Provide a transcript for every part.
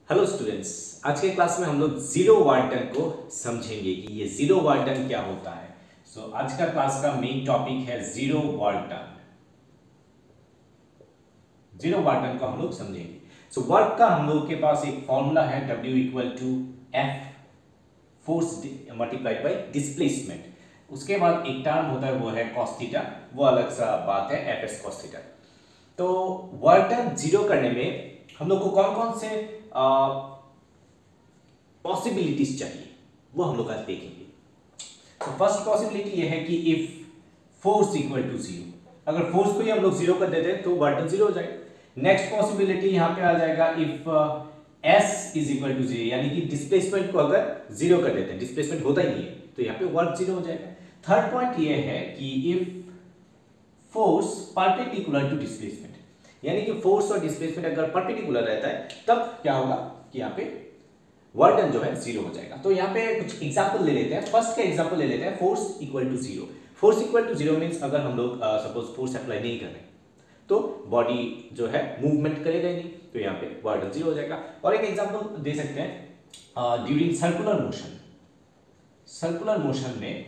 Hello students, आज के class में हम लोग जीरो वार्टन को समझेंगे कि ये जीरो वार्टन क्या होता है। आज का क्लास का मेन टॉपिक है जीरो वार्टन। जीरो वार्टन को हम लोग समझेंगे। वर्क का हम लोग के पास एक फॉर्मूला है W equal to F force multiplied by displacement. उसके बाद एक टर्म होता है वो है कॉस थीटा, वो अलग सा बात है Fs कॉस थीटा। तो वार्टन जीरो करने में हम लोग को कौन कौन से पॉसिबिलिटीज चाहिए वो हम लोग आज देखेंगे। तो फर्स्ट पॉसिबिलिटी ये है कि if force equal to zero, अगर फोर्स को ही हम लोग जीरो कर देते हैं तो वार्टन जीरो हो जाएगा। नेक्स्ट पॉसिबिलिटी यहां पे आ जाएगा if S is equal to zero, यानी कि डिस्प्लेसमेंट को अगर जीरो कर देते हैं, डिस्प्लेसमेंट होता ही नहीं है तो यहाँ पे वर्क जीरो हो जाएगा। थर्ड पॉइंट ये है कि if force perpendicular to displacement, यानी कि फोर्स और डिस्प्लेसमेंट अगर परपेंडिकुलर रहता है तब क्या होगा कि यहाँ पे वार्टन जो है जीरो हो जाएगा। तो यहाँ पे कुछ एग्जांपल ले लेते हैं। फर्स्ट का एग्जांपल ले लेते हैं, force equal to zero. Force equal to zero means अगर हम लोग सपोज फोर्स अप्लाई नहीं कर रहे तो बॉडी जो है मूवमेंट करेगा ही नहीं, तो यहाँ पे वार्टन जीरो हो जाएगा। और एक एग्जांपल दे सकते हैं during circular motion. Circular motion में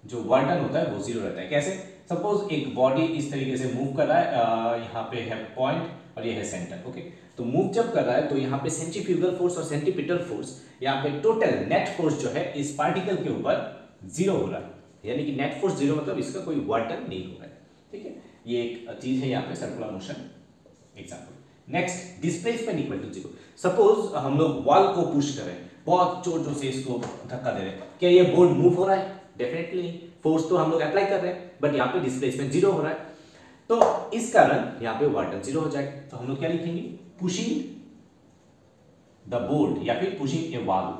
जो वार्टन होता है वो जीरो रहता है। कैसे? सपोज एक बॉडी इस तरीके से मूव कर रहा है, यहाँ पे है पॉइंट और ये है सेंटर। ओके, तो मूव जब कर रहा है तो यहाँ पे सेंट्रीफ्यूगल फोर्स और सेंट्रीपिटल फोर्स, यहाँ पे टोटल नेट फोर्स जो है इस पार्टिकल के ऊपर जीरो हो रहा है, यानी कि नेट फोर्स जीरो मतलब इसका कोई वार्टन नहीं हो रहा है। ठीक है, ये एक चीज है यहाँ पे circular motion example. Next, displacement equal to zero. Suppose हम लोग वॉल को पुश कर रहे हैं, बहुत जोर जोर से इसको धक्का दे रहे हैं, क्या ये बोर्ड मूव हो रहा है? डेफिनेटली नहीं। फोर्स तो हम लोग अप्लाई कर रहे हैं बट यहाँ पे डिस्प्लेसमेंट जीरो हो रहा है, तो इस कारण यहाँ पे वार्टन जीरो हो जाएगा। तो हम लोग क्या लिखेंगे? पुशिंग द बोर्ड या फिर पुशिंग ए वॉल।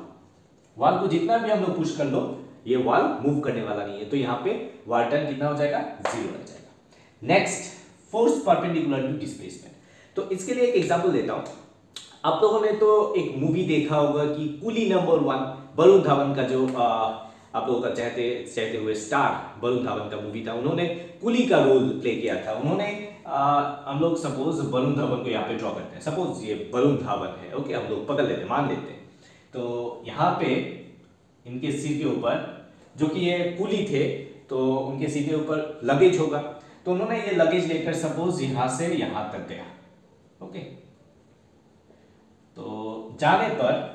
वॉल को जितना भी हम लोग पुश कर लो ये वॉल मूव करने वाला नहीं है, तो यहाँ पे वार्टन कितना हो जाएगा? जीरो रह जाएगा। Next, force perpendicular to displacement. तो इसके लिए एक एग्जांपल देता हूं। आप लोगों ने तो एक मूवी देखा होगा कि कूली नंबर 1, वरुण धवन का जो आप लोगों का चहते हुए स्टार वरुण धवन का मूवी था, उन्होंने कुली का रोल प्ले किया था। उन्होंने हम लोग सपोज वरुण धवन को यहाँ पे ड्रॉ करते हैं, सपोज ये वरुण धवन है। ओके, हम लोग पकड़ लेते हैं, मान लेते हैं। तो यहाँ पे इनके सिर के ऊपर, जो कि ये कुली थे, तो उनके सिर के ऊपर लगेज होगा, तो उन्होंने ये लगेज लेकर सपोज यहां से यहां तक गया। ओके, तो जाने पर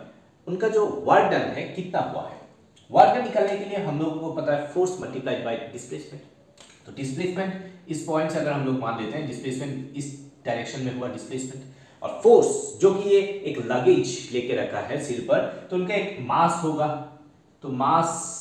उनका जो वार्टन है कितना हुआ है? वार्टन निकालने के लिए हम लोगों को पता है फोर्स मल्टीप्लाइड बाय डिस्प्लेसमेंट। तो डिस्प्लेसमेंट इस पॉइंट से अगर हम लोग मान लेते हैं, डिस्प्लेसमेंट इस डायरेक्शन में हुआ डिस्प्लेसमेंट, और फोर्स जो कि ये एक लगेज लेके रखा है सिर पर, तो उनका एक मास होगा। तो मास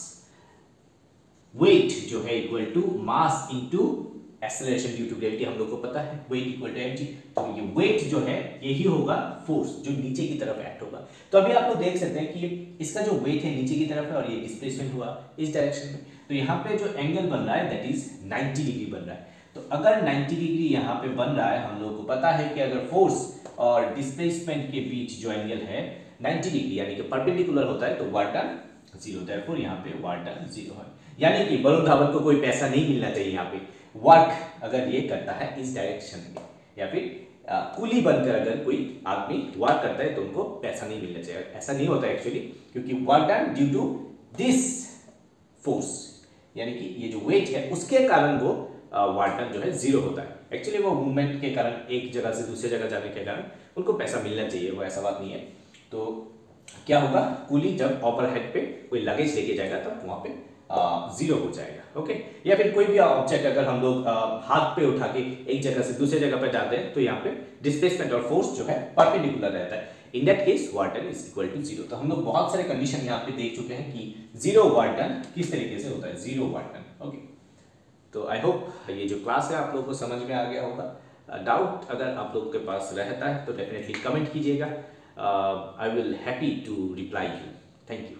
वेट जो है equal to mass into acceleration due to gravity, हम लोग को पता है वेट इक्वल टू mg। तो ये वेट जो है यही होगा फोर्स जो नीचे की तरफ एक्ट होगा। तो अभी आप लोग देख सकते हैं कि इसका जो वेट है नीचे की तरफ है और ये डिस्प्लेसमेंट हुआ इस डायरेक्शन में, तो यहाँ पे जो एंगल बन रहा है दैट इज 90 डिग्री बन रहा है। तो अगर 90 डिग्री यहाँ पे बन रहा है, हम लोग को पता है कि अगर फोर्स और डिस्प्लेसमेंट के बीच जो एंगल है 90 डिग्री यानी कि परपेंडिकुलर होता है, तो वार्टन जीरो, देयरफॉर यहाँ पे वार्टन जीरो है। यानी कि वरुण धवन को कोई पैसा नहीं मिलना चाहिए यहाँ पे, वर्क अगर ये करता है इस डायरेक्शन में, या फिर कुली बनकर अगर कोई आदमी वर्क करता है तो उनको पैसा नहीं मिलना चाहिए। ऐसा नहीं होता एक्चुअली, क्योंकि work done due to this force, यानी कि ये जो वेट है उसके कारण वो वार्टन जो है जीरो होता है। एक्चुअली वो मूवमेंट के कारण, एक जगह से दूसरी जगह जाने के कारण उनको पैसा मिलना चाहिए, वो ऐसा बात नहीं है। तो क्या होगा? कुली जब अपर हेड पे कोई लगेज लेके जाएगा तब वहां पे जीरो हो जाएगा। ओके, या फिर कोई भी ऑब्जेक्ट अगर हम लोग हाथ पे उठा के एक जगह से दूसरी जगह पर जाते हैं तो यहाँ पे डिस्प्लेसमेंट और फोर्स जो है परपेंडिकुलर रहता है। In that case work done is equal to zero. तो हम लोग बहुत सारे कंडीशन यहाँ पे देख चुके हैं कि जीरो वार्टन किस तरीके से होता है, जीरो वार्टन। ओके, तो आई होप ये जो क्लास है आप लोगों को समझ में आ गया होगा। डाउट अगर आप लोगों के पास रहता है तो डेफिनेटली कमेंट कीजिएगा। I will happy to reply you. Thank you.